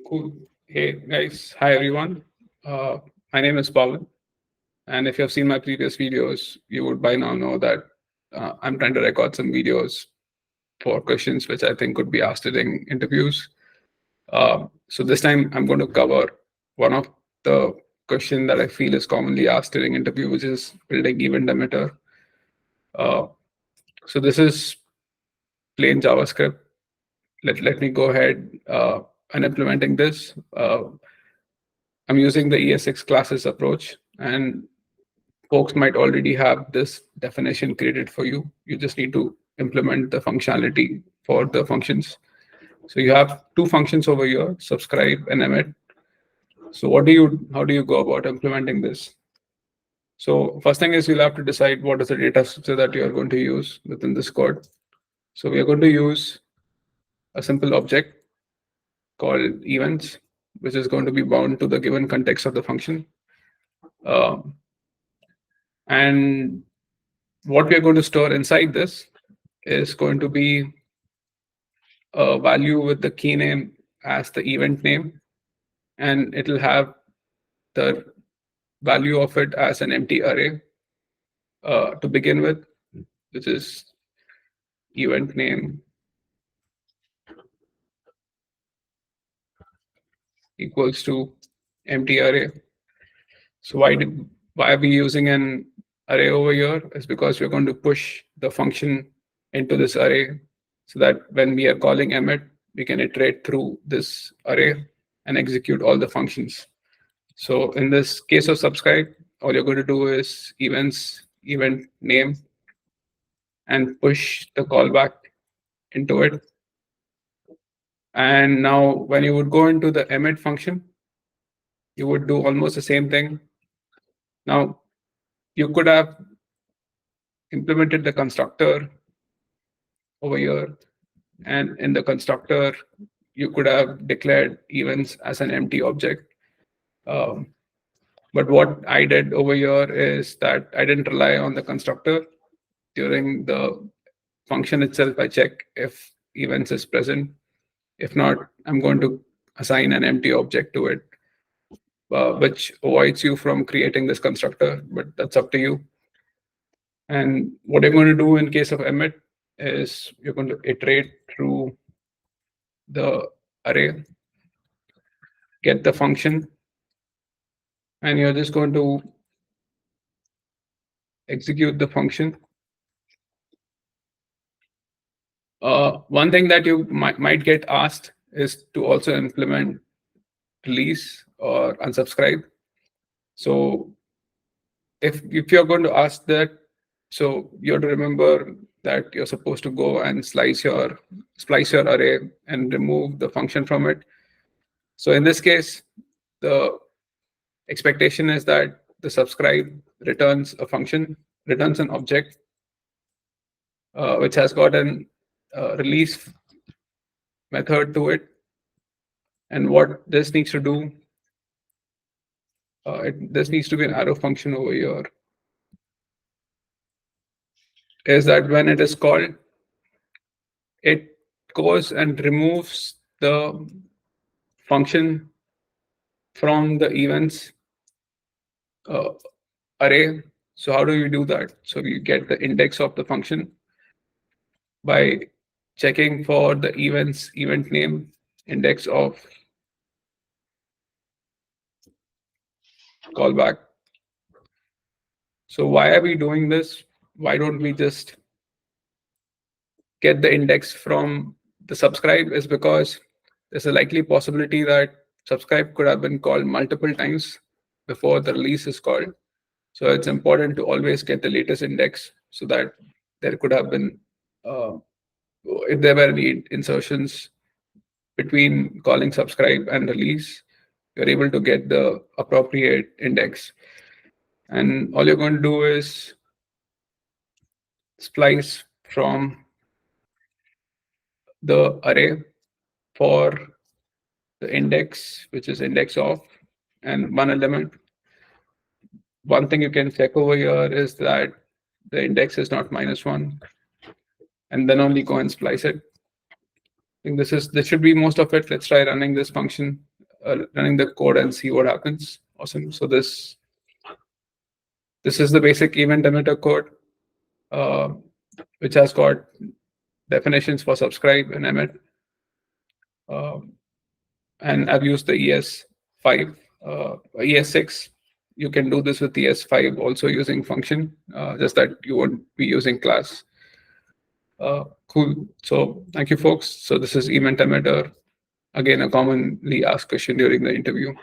Cool. Hey guys, hi everyone. My name is Pawan, and if you have seen my previous videos, you would by now know that I'm trying to record some videos for questions which I think could be asked during interviews. So this time I'm going to cover one of the question that I feel is commonly asked during interview, which is building event emitter. Uh, so this is plain JavaScript. Let me go ahead and implementing this. I'm using the ES6 classes approach, and folks might already have this definition created for you. You just need to implement the functionality for the functions. So you have two functions over here, subscribe and emit. So how do you go about implementing this? So first thing is you'll have to decide what is the data structure that you are going to use within this code. So we are going to use a simple object called events, which is going to be bound to the given context of the function. Um, and what we are going to store inside this is going to be a value with the key name as the event name, and it'll have the value of it as an empty array to begin with, which is event name equals to empty array. So why are we using an array over here? Is because we're going to push the function into this array so that when we are calling emit, we can iterate through this array and execute all the functions. So in this case of subscribe, all you're going to do is event name, and push the callback into it. And now when you would go into the emit function, you would do almost the same thing. Now you could have implemented the constructor over here, and in the constructor, you could have declared events as an empty object. Um, but what I did over here is that I didn't rely on the constructor. During the function itself, I check if events is present. If not, I'm going to assign an empty object to it, which avoids you from creating this constructor, but that's up to you. And what you're going to do in case of emit is you're going to iterate through the array, get the function, and you're just going to execute the function. One thing that you might get asked is to also implement release or unsubscribe. So if you're going to ask that, so you have to remember that you're supposed to go and splice your array and remove the function from it. So in this case, the expectation is that the subscribe returns a function, returns an object, which has got an release method to it. And what this needs to do, this needs to be an arrow function over here, is that when it is called, it goes and removes the function from the events array. So how do you do that? So you get the index of the function by checking for the event name index of callback. So why are we doing this? Why don't we just get the index from the subscribe? Is because there's a likely possibility that subscribe could have been called multiple times before the release is called. So it's important to always get the latest index so that there could have been, if there were any insertions between calling subscribe and release, you're able to get the appropriate index. And all you're going to do is splice from the array for the index, which is index of, and one element. One thing you can check over here is that the index is not -1, and then only go and splice it. think this should be most of it. Let's try running this function, running the code and see what happens. Awesome. So this is the basic event emitter code, which has got definitions for subscribe and emit. And I've used the ES5, ES6. You can do this with ES5 also using function, just that you won't be using class. Cool. So thank you, folks. So this is event emitter. Again, a commonly asked question during the interview.